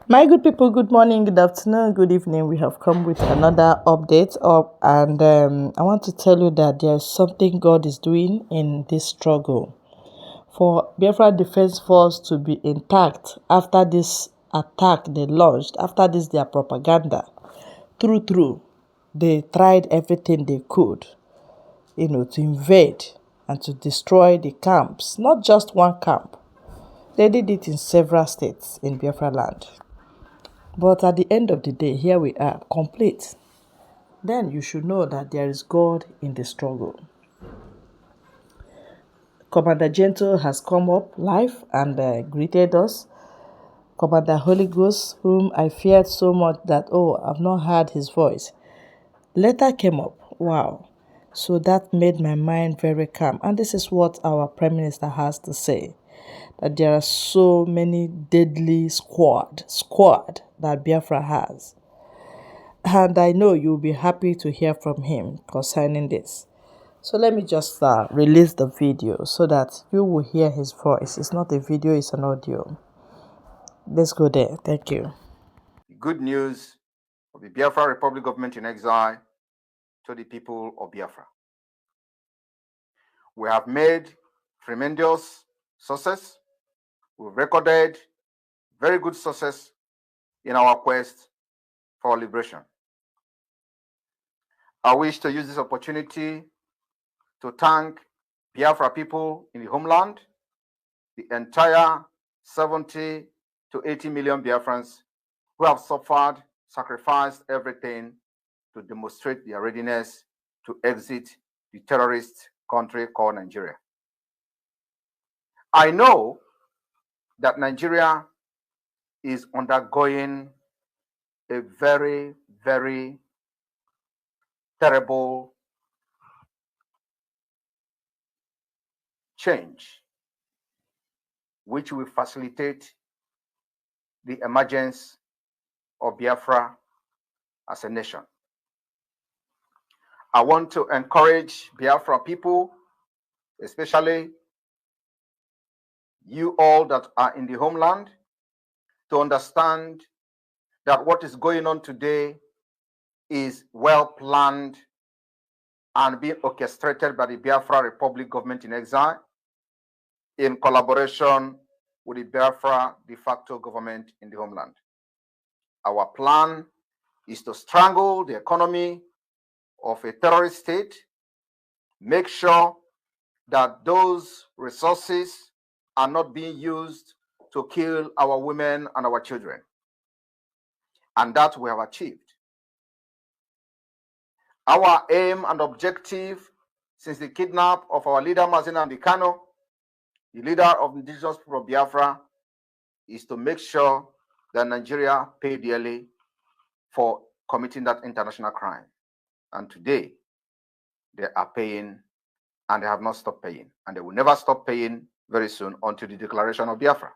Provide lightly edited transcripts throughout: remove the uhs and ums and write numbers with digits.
My good people, good morning, good afternoon, good evening. We have come with another update up, and I want to tell you that there's something God is doing in this struggle. For Biafra Defense Force to be intact after this attack they launched, after this their propaganda, through, they tried everything they could, to invade and to destroy the camps, not just one camp. They did it in several states in Biafra land. But at the end of the day, here we are, complete. Then you should know that there is God in the struggle. Commander Gentle has come up live and greeted us. Commander Holy Ghost, whom I feared so much that, I've not heard his voice, later came up. Wow. So that made my mind very calm. And this is what our Prime Minister has to say. That there are so many deadly squad that Biafra has. And I know you'll be happy to hear from him concerning this. So let me just release the video so that you will hear his voice. It's not a video, it's an audio. Let's go there. Thank you. Good news of the Biafra Republic government in exile to the people of Biafra. We have made tremendous success. We've recorded very good success in our quest for liberation. I wish to use this opportunity to thank Biafra people in the homeland, the entire 70 to 80 million Biafrans who have suffered, sacrificed everything to demonstrate their readiness to exit the terrorist country called Nigeria. I know that Nigeria is undergoing a very, very terrible change, which will facilitate the emergence of Biafra as a nation. I want to encourage Biafra people, especially you all that are in the homeland, to understand that what is going on today is well planned and being orchestrated by the Biafra Republic government in exile in collaboration with the Biafra de facto government in the homeland. Our plan is to strangle the economy of a terrorist state, make sure that those resources are not being used to kill our women and our children. And that we have achieved. Our aim and objective since the kidnap of our leader Mazina Ambikano, the leader of indigenous people of Biafra, is to make sure that Nigeria pay dearly for committing that international crime. And today, they are paying, and they have not stopped paying. And they will never stop paying very soon until the declaration of Biafra.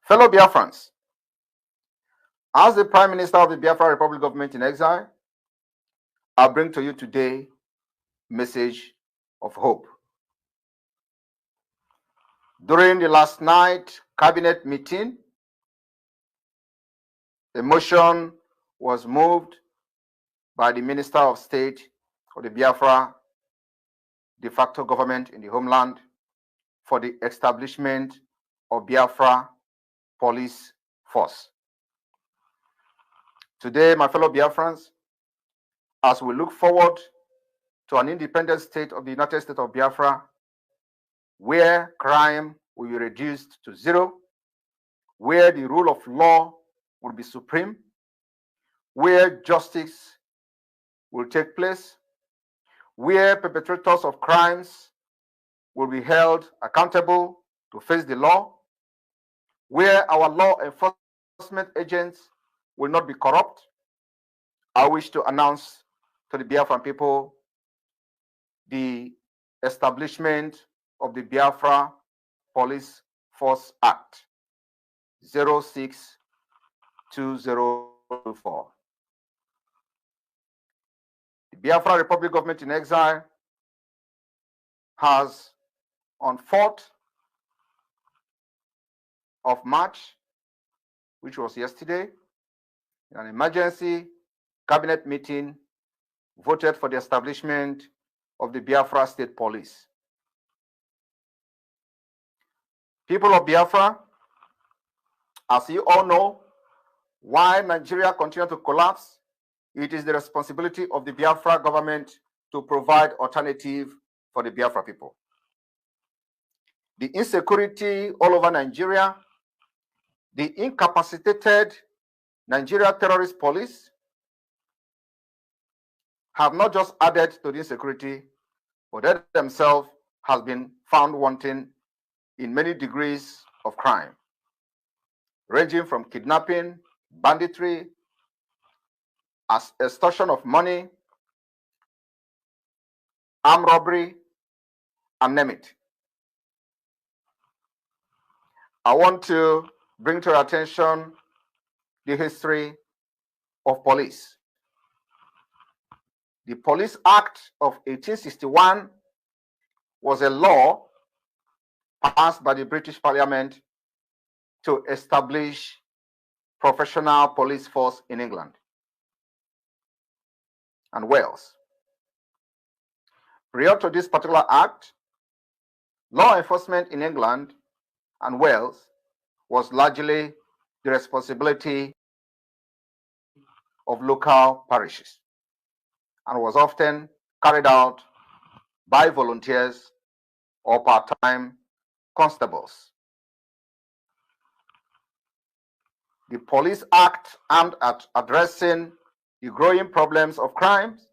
Fellow Biafrans, as the Prime Minister of the Biafra Republic government in exile, I bring to you today a message of hope. During the last night cabinet meeting, a motion was moved by the Minister of State of the Biafra de facto government in the homeland for the establishment of Biafra police force. Today, my fellow Biafrans, as we look forward to an independent state of the United States of Biafra, where crime will be reduced to zero, where the rule of law will be supreme, where justice will take place, where perpetrators of crimes will be held accountable to face the law, where our law enforcement agents will not be corrupt, I wish to announce to the Biafran people the establishment of the Biafra Police Force Act 06-2024. The Biafra Republic government in exile has, on 4th of March which was yesterday, in an emergency cabinet meeting, voted for the establishment of the Biafra State Police. People of Biafra, as you all know, while Nigeria continues to collapse, it is the responsibility of the Biafra government to provide alternative for the Biafra people. The insecurity all over Nigeria, the incapacitated Nigeria terrorist police have not just added to the insecurity, but they themselves have been found wanting in many degrees of crime, ranging from kidnapping, banditry, extortion of money, armed robbery, and name it. I want to bring to your attention the history of police. The Police Act of 1861 was a law passed by the British Parliament to establish professional police force in England and Wales. Prior to this particular act, law enforcement in England and Wales was largely the responsibility of local parishes and was often carried out by volunteers or part-time constables. The Police Act aimed at addressing the growing problems of crimes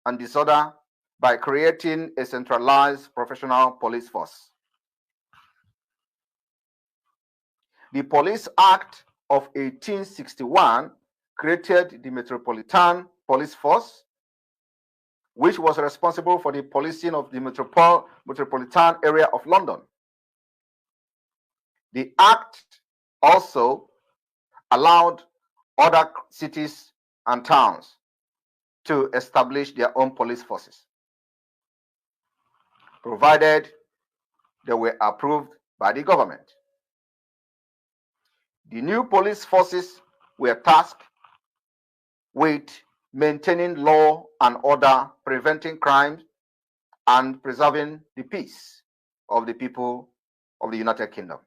and disorder by creating a centralized professional police force. The Police Act of 1861 created the Metropolitan Police Force, which was responsible for the policing of the metropolitan area of London. The Act also allowed other cities and towns to establish their own police forces, provided they were approved by the government. The new police forces were tasked with maintaining law and order, preventing crime, and preserving the peace of the people of the United Kingdom.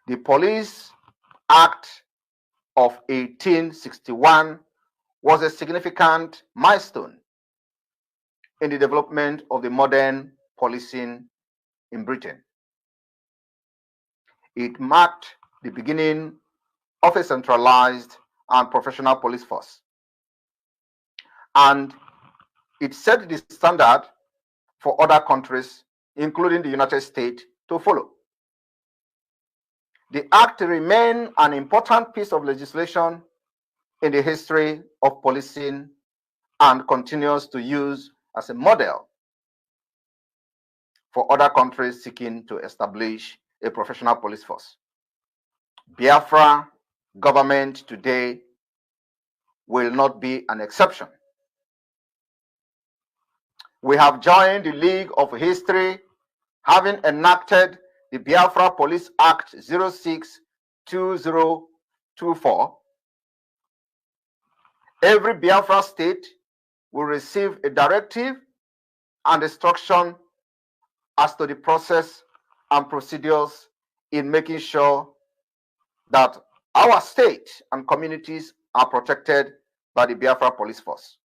The Police Act of 1861 was a significant milestone in the development of the modern policing in Britain. It marked the beginning of a centralized and professional police force, and it set the standard for other countries, including the United States, to follow. The Act remained an important piece of legislation in the history of policing and continues to use as a model for other countries seeking to establish a professional police force. Biafra government today will not be an exception. We have joined the League of History, having enacted the Biafra Police Act 06-2024. Every Biafra state will receive a directive and instruction as to the process and procedures in making sure that our state and communities are protected by the Biafra Police Force.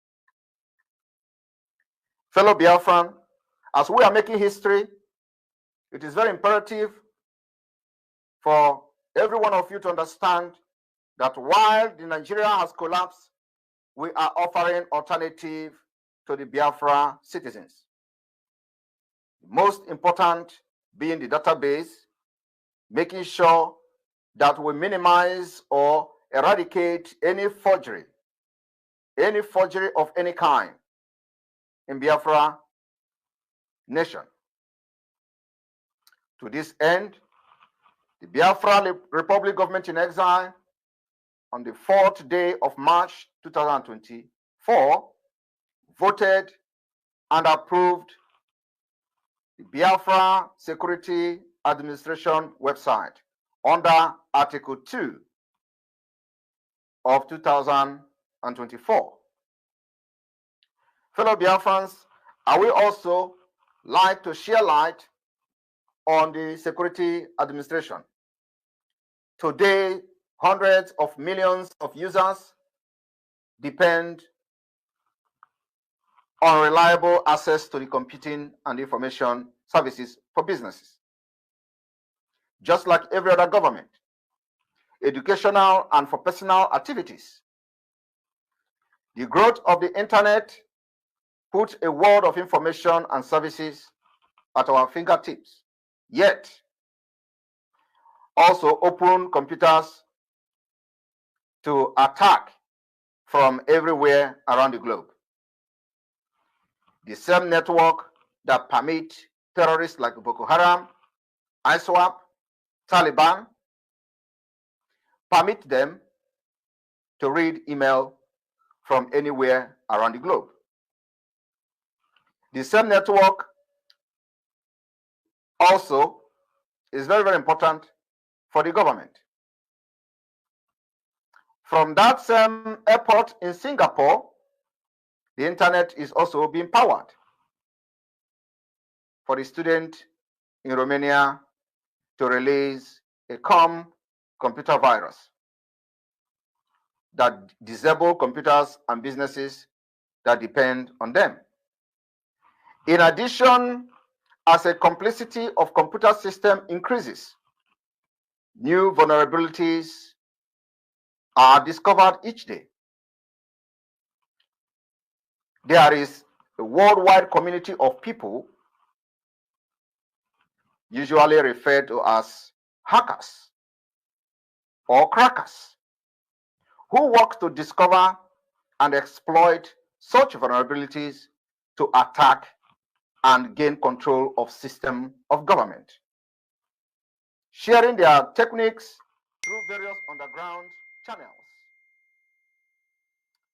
Fellow Biafran, as we are making history, it is very imperative for every one of you to understand that while the Nigeria has collapsed, we are offering alternative to the Biafra citizens. The most important being the database, making sure that we minimize or eradicate any forgery of any kind in Biafra nation. To this end, the Biafra Republic government in exile on the 4th day of March 2024 voted and approved the Biafra Security Administration website, under Article 2 of 2024. Fellow Biafrans, I will also like to share light on the security administration. Today, hundreds of millions of users depend on reliable access to the computing and information services for businesses. Just like every other government, educational and for personal activities. The growth of the internet puts a world of information and services at our fingertips, yet also open computers to attack from everywhere around the globe. The same network that permit terrorists like Boko Haram, ISWAP, Taliban, permit them to read email from anywhere around the globe. The same network also is very, very important for the government. From that same airport in Singapore, the internet is also being powered for the student in Romania to release a computer virus that disable computers and businesses that depend on them. In addition, as a complexity of computer system increases, new vulnerabilities are discovered each day. There is a worldwide community of people, usually referred to as hackers or crackers, who work to discover and exploit such vulnerabilities to attack and gain control of system of government, sharing their techniques through various underground channels.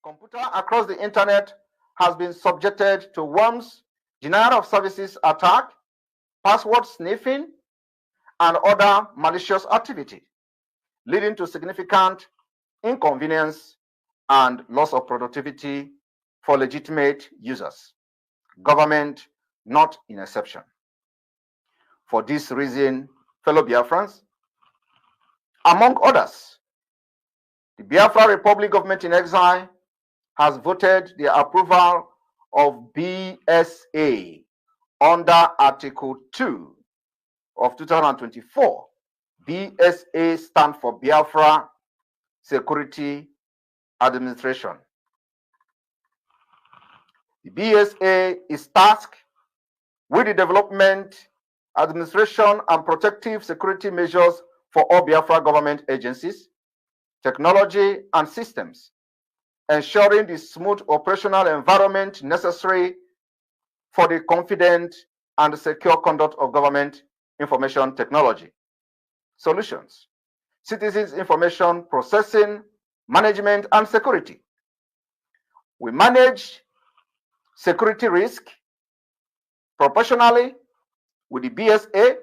Computer across the internet has been subjected to worms, denial of services attack, password sniffing, and other malicious activity, leading to significant inconvenience and loss of productivity for legitimate users. Government not an exception. For this reason, fellow Biafrans, among others, the Biafra Republic Government in Exile has voted the approval of BSA under Article 2 of 2024. BSA stands for Biafra Security Administration. The BSA is tasked with the development, administration, and protective security measures for all Biafra government agencies, technology, and systems, ensuring the smooth operational environment necessary for the confident and secure conduct of government information technology solutions, citizens' information processing, management, and security. We manage security risk proportionally with the BSA.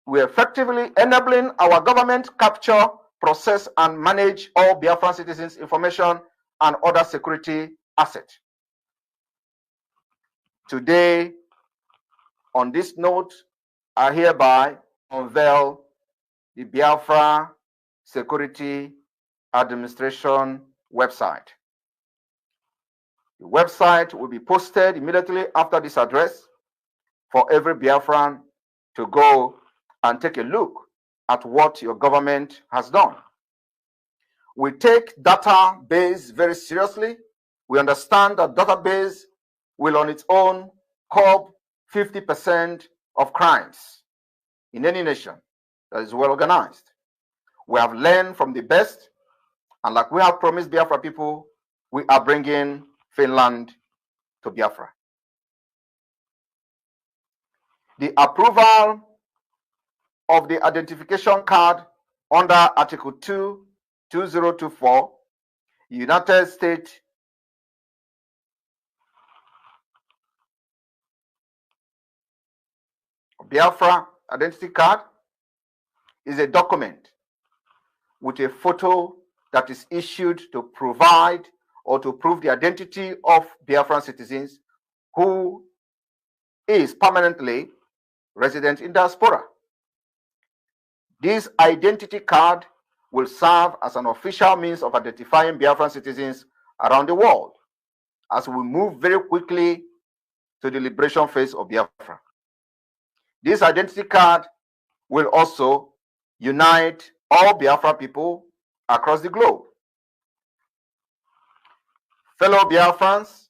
We effectively enabling our government capture, process, and manage all Biafran citizens' information and other security assets. Today, on this note, I hereby unveil the Biafra Security Administration website. The website will be posted immediately after this address for every Biafran to go and take a look at what your government has done. We take database very seriously. We understand that database will on its own curb 50% of crimes in any nation that is well organized. We have learned from the best, and like we have promised Biafra people, we are bringing Finland to Biafra. The approval of the identification card under Article 2, 2024, United States Biafra identity card is a document with a photo that is issued to provide or to prove the identity of Biafran citizens who is permanently resident in diaspora. This identity card will serve as an official means of identifying Biafran citizens around the world as we move very quickly to the liberation phase of Biafra. This identity card will also unite all Biafra people across the globe. Fellow Biafrans,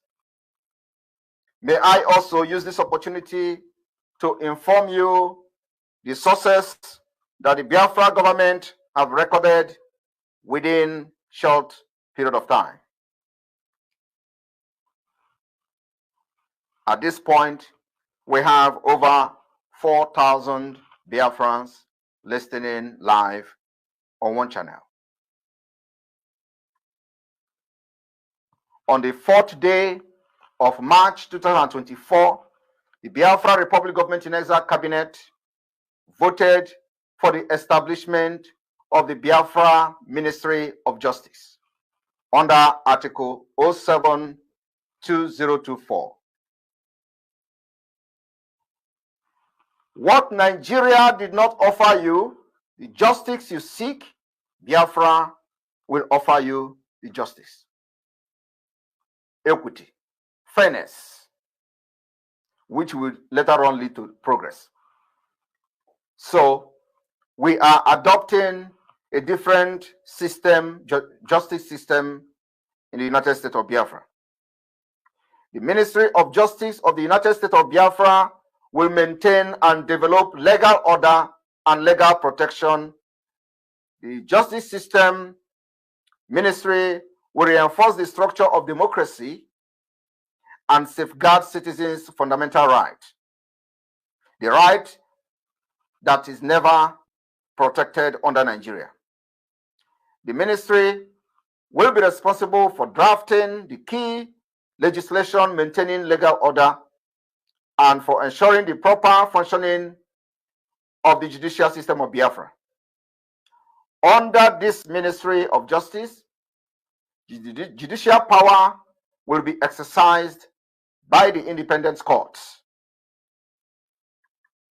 may I also use this opportunity to inform you the sources that the Biafra government have recorded within short period of time. At this point, we have over 4,000 Biafrans listening live on one channel. On the 4th day of March 2024, the Biafra Republic Government in Exile Cabinet voted for the establishment of the Biafra Ministry of Justice under Article 07-2024. What Nigeria did not offer you, the justice you seek, Biafra will offer you the justice, equity, fairness, which will later on lead to progress. So we are adopting a different system, justice system in the United States of Biafra. The Ministry of Justice of the United States of Biafra will maintain and develop legal order and legal protection. The justice system ministry will reinforce the structure of democracy and safeguard citizens' fundamental rights. The right that is never protected under Nigeria. The ministry will be responsible for drafting the key legislation maintaining legal order and for ensuring the proper functioning of the judicial system of Biafra. Under this Ministry of Justice, judicial power will be exercised by the independent courts.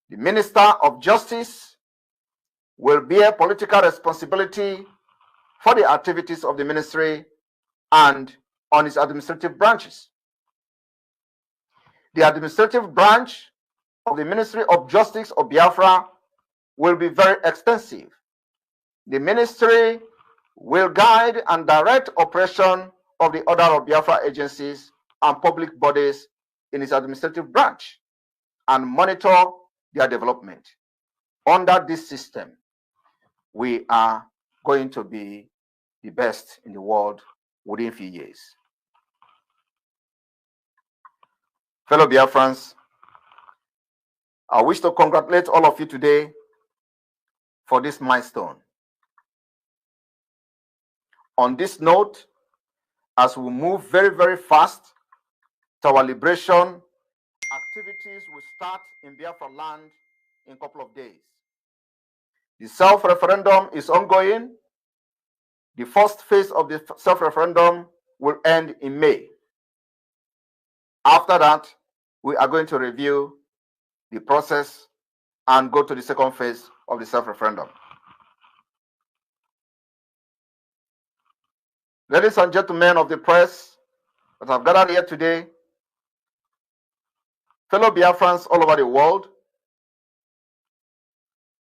The Minister of Justice will bear political responsibility for the activities of the ministry and on its administrative branches. The administrative branch of the Ministry of Justice of Biafra will be very extensive. The ministry will guide and direct operation of the Order of Biafra agencies and public bodies in its administrative branch and monitor their development. Under this system, we are going to be the best in the world within a few years. Fellow Biafrans, I wish to congratulate all of you today for this milestone. On this note, as we move very, very fast to our liberation, activities will start in Biafra land in a couple of days. The self-referendum is ongoing. The first phase of the self-referendum will end in May. After that, we are going to review the process and go to the second phase of the self-referendum. Ladies and gentlemen of the press that have gathered here today, fellow Biafrans all over the world,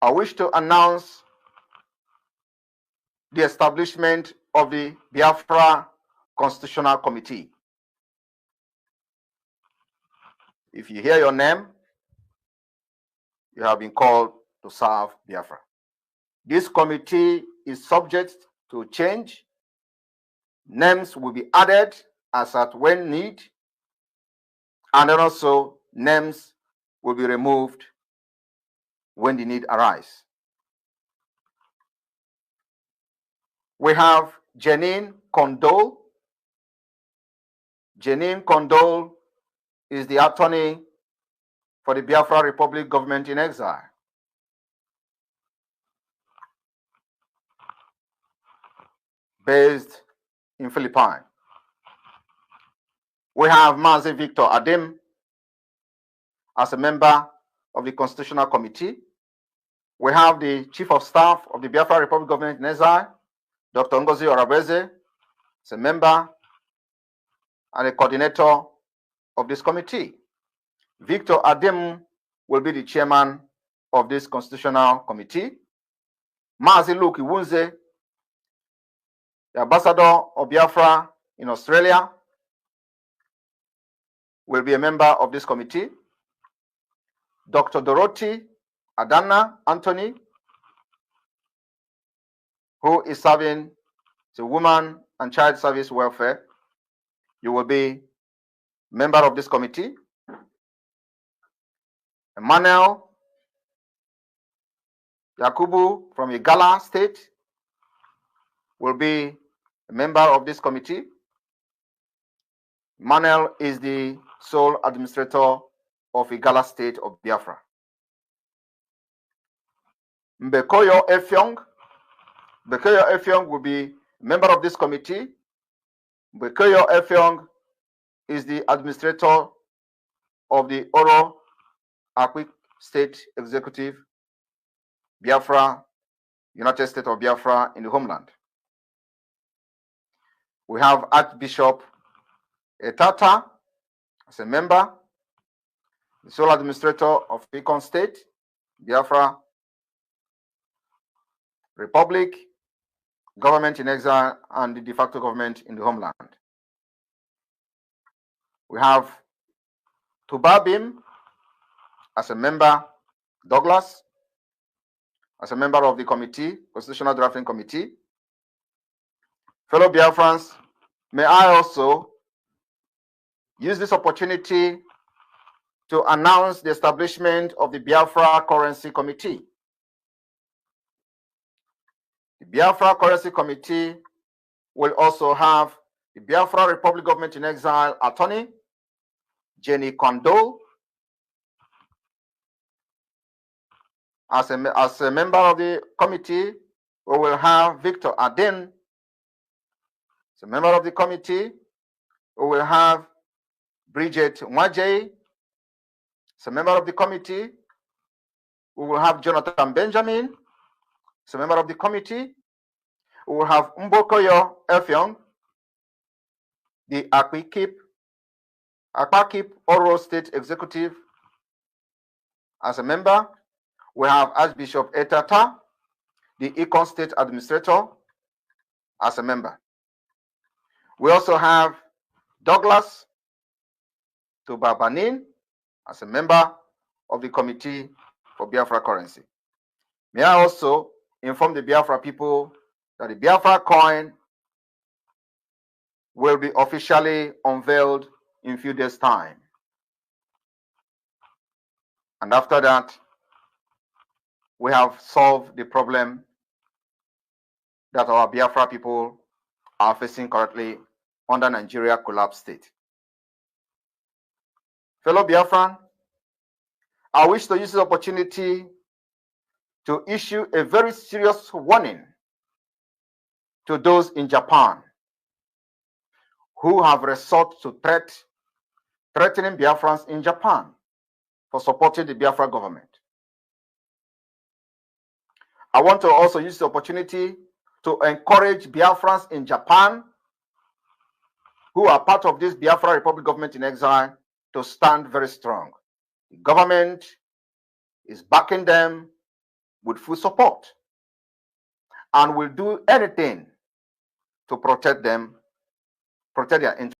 I wish to announce the establishment of the Biafra Constitutional Committee. If you hear your name, you have been called to serve Biafra. This committee is subject to change. Names will be added as at when need, and then also names will be removed when the need arises. We have Janine Condole. Janine Condole is the attorney for the Biafra Republic Government in Exile. based in Philippines. We have Mazi Victor Adem as a member of the Constitutional Committee. We have the Chief of Staff of the Biafra Republic Government in Exile, Dr. Ngozi Orabeze, as a member and a coordinator of this committee. Victor Adem will be the chairman of this Constitutional Committee. Mazi Luke Iwunze, the ambassador of Biafra in Australia, will be a member of this committee. Dr. Dorothy Adana Anthony, who is serving the Women and Child Service Welfare, you will be member of this committee. Emmanuel Yakubu from Igala State will be a member of this committee. Emmanuel is the sole administrator of Igala State of Biafra. Mbekoyo Effiong will be a member of this committee. Mbekoyo Effiong is the administrator of the Oro Akwi State Executive, Biafra, United States of Biafra in the homeland. We have Archbishop Etata as a member, the sole administrator of Picon State, Biafra Republic, government in exile, and the de facto government in the homeland. We have Tubabim as a member, Douglas as a member of the committee, Constitutional Drafting Committee. Fellow Biafrans, may I also use this opportunity to announce the establishment of the Biafra Currency Committee. The Biafra Currency Committee will also have the Biafra Republic Government in Exile attorney, Jenny Kondo, as a member of the committee. We will have Victor Aden as a member of the committee. We will have Bridget Mwajei as a member of the committee. We will have Jonathan Benjamin as a member of the committee. We will have Mbokoyo Effiong, the Akpakip Oro State Executive, as a member. We have Archbishop Etata, the Econ State Administrator, as a member. We also have Douglas Tubabanin as a member of the Committee for Biafra Currency. May I also inform the Biafra people that the Biafra coin will be officially unveiled in a few days' time. And after that, we have solved the problem that our Biafra people are facing currently under Nigeria collapse state. Fellow Biafran, I wish to use this opportunity to issue a very serious warning to those in Japan who have resorted to threatening Biafrans in Japan for supporting the Biafra government. I want to also use the opportunity to encourage Biafrans in Japan who are part of this Biafra Republic government in exile to stand very strong. The government is backing them with full support and will do anything to protect them, protect their interests.